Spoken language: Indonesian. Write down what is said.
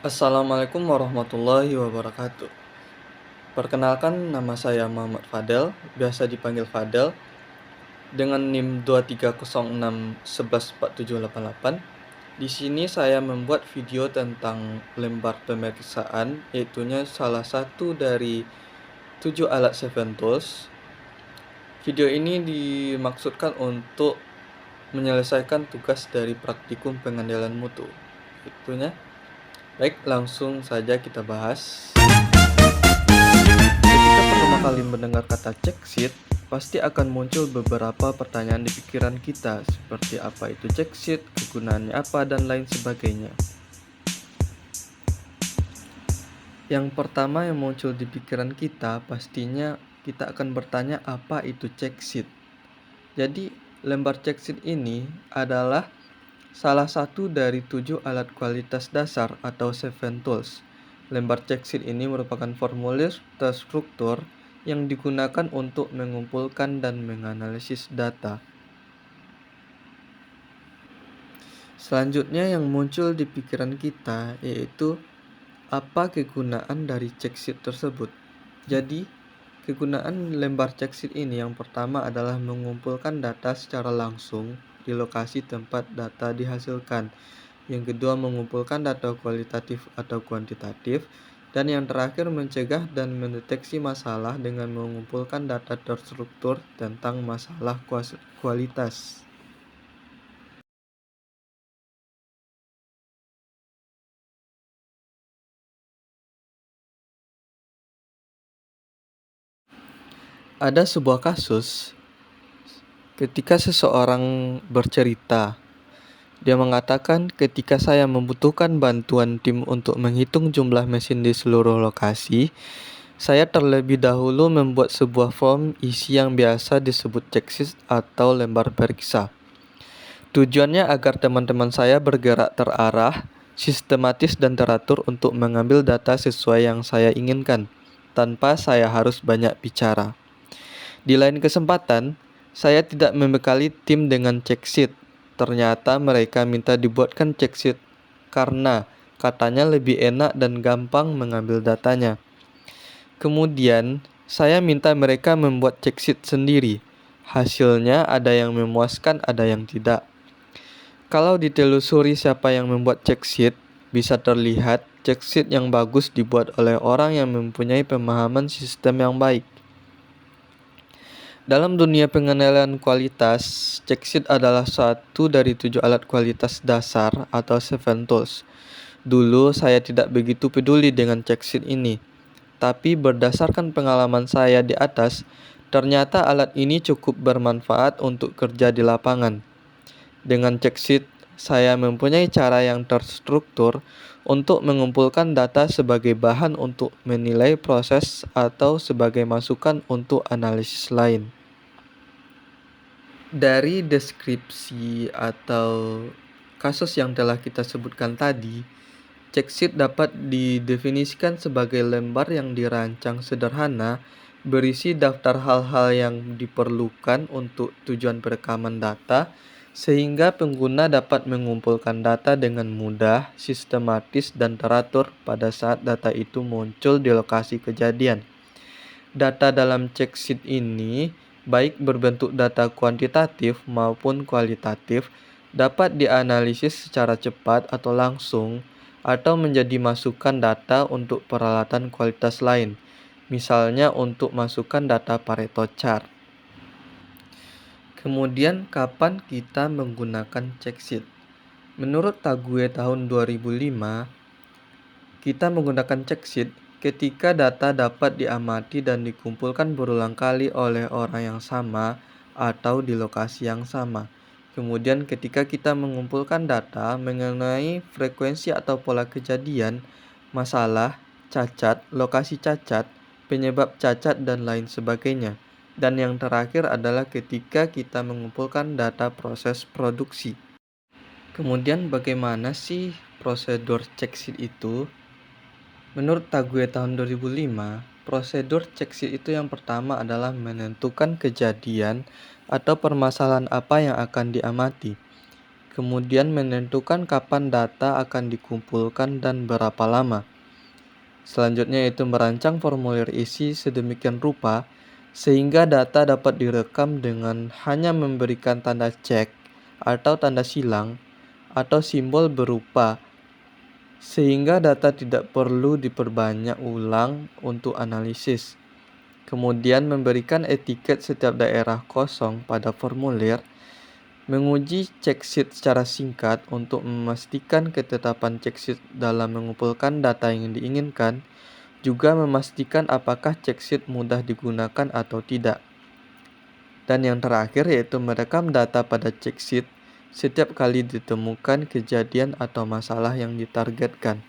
Assalamualaikum warahmatullahi wabarakatuh. Perkenalkan, nama saya Muhammad Fadel, biasa dipanggil Fadel, dengan NIM 2306114788. Di sini saya membuat video tentang lembar pemeriksaan, yaitunya salah satu dari 7 alat Seven Tools. Video ini dimaksudkan untuk menyelesaikan tugas dari praktikum pengendalian mutu. Itunya. Baik, langsung saja kita bahas. Ketika pertama kali mendengar kata check sheet, pasti akan muncul beberapa pertanyaan di pikiran kita, seperti apa itu check sheet, kegunaannya apa, dan lain sebagainya. Yang pertama yang muncul di pikiran kita, pastinya kita akan bertanya apa itu check sheet. Jadi, lembar check sheet ini adalah salah satu dari 7 alat kualitas dasar atau Seven Tools. Lembar check sheet ini merupakan formulir terstruktur yang digunakan untuk mengumpulkan dan menganalisis data. Selanjutnya yang muncul di pikiran kita yaitu apa kegunaan dari check sheet tersebut. Jadi, kegunaan lembar check sheet ini yang pertama adalah mengumpulkan data secara langsung di lokasi tempat data dihasilkan. Yang kedua, mengumpulkan data kualitatif atau kuantitatif. Dan yang terakhir, mencegah dan mendeteksi masalah dengan mengumpulkan data terstruktur tentang masalah kualitas. Ada sebuah kasus ketika seseorang bercerita. Dia mengatakan, ketika saya membutuhkan bantuan tim untuk menghitung jumlah mesin di seluruh lokasi, saya terlebih dahulu membuat sebuah form isi yang biasa disebut checklist atau lembar periksa. Tujuannya agar teman-teman saya bergerak terarah, sistematis dan teratur untuk mengambil data sesuai yang saya inginkan, tanpa saya harus banyak bicara. Di lain kesempatan, saya tidak membekali tim dengan check sheet. Ternyata mereka minta dibuatkan check sheet karena katanya lebih enak dan gampang mengambil datanya. Kemudian, saya minta mereka membuat check sheet sendiri. Hasilnya ada yang memuaskan, ada yang tidak. Kalau ditelusuri siapa yang membuat check sheet, bisa terlihat check sheet yang bagus dibuat oleh orang yang mempunyai pemahaman sistem yang baik. Dalam dunia pengenalan kualitas, check sheet adalah satu dari 7 alat kualitas dasar atau Seven Tools. Dulu saya tidak begitu peduli dengan check sheet ini, tapi berdasarkan pengalaman saya di atas, ternyata alat ini cukup bermanfaat untuk kerja di lapangan. Dengan check sheet, saya mempunyai cara yang terstruktur untuk mengumpulkan data sebagai bahan untuk menilai proses atau sebagai masukan untuk analisis lain. Dari deskripsi atau kasus yang telah kita sebutkan tadi, check sheet dapat didefinisikan sebagai lembar yang dirancang sederhana, berisi daftar hal-hal yang diperlukan untuk tujuan perekaman data, sehingga pengguna dapat mengumpulkan data dengan mudah, sistematis, dan teratur pada saat data itu muncul di lokasi kejadian. Data dalam check sheet ini, baik berbentuk data kuantitatif maupun kualitatif, dapat dianalisis secara cepat atau langsung, atau menjadi masukan data untuk peralatan kualitas lain, misalnya untuk masukan data Pareto chart. Kemudian, kapan kita menggunakan check sheet? Menurut Tagué tahun 2005, kita menggunakan check sheet ketika data dapat diamati dan dikumpulkan berulang kali oleh orang yang sama atau di lokasi yang sama. Kemudian ketika kita mengumpulkan data mengenai frekuensi atau pola kejadian, masalah, cacat, lokasi cacat, penyebab cacat, dan lain sebagainya. Dan yang terakhir adalah ketika kita mengumpulkan data proses produksi. Kemudian bagaimana sih prosedur check sheet itu? Menurut Tagué tahun 2005, prosedur check sheet itu yang pertama adalah menentukan kejadian atau permasalahan apa yang akan diamati. Kemudian menentukan kapan data akan dikumpulkan dan berapa lama. Selanjutnya yaitu merancang formulir isi sedemikian rupa sehingga data dapat direkam dengan hanya memberikan tanda cek atau tanda silang atau simbol berupa, sehingga data tidak perlu diperbanyak ulang untuk analisis. Kemudian memberikan etiket setiap daerah kosong pada formulir, menguji checksheet secara singkat untuk memastikan ketetapan checksheet dalam mengumpulkan data yang diinginkan, juga memastikan apakah checksheet mudah digunakan atau tidak. Dan yang terakhir yaitu merekam data pada checksheet setiap kali ditemukan kejadian atau masalah yang ditargetkan.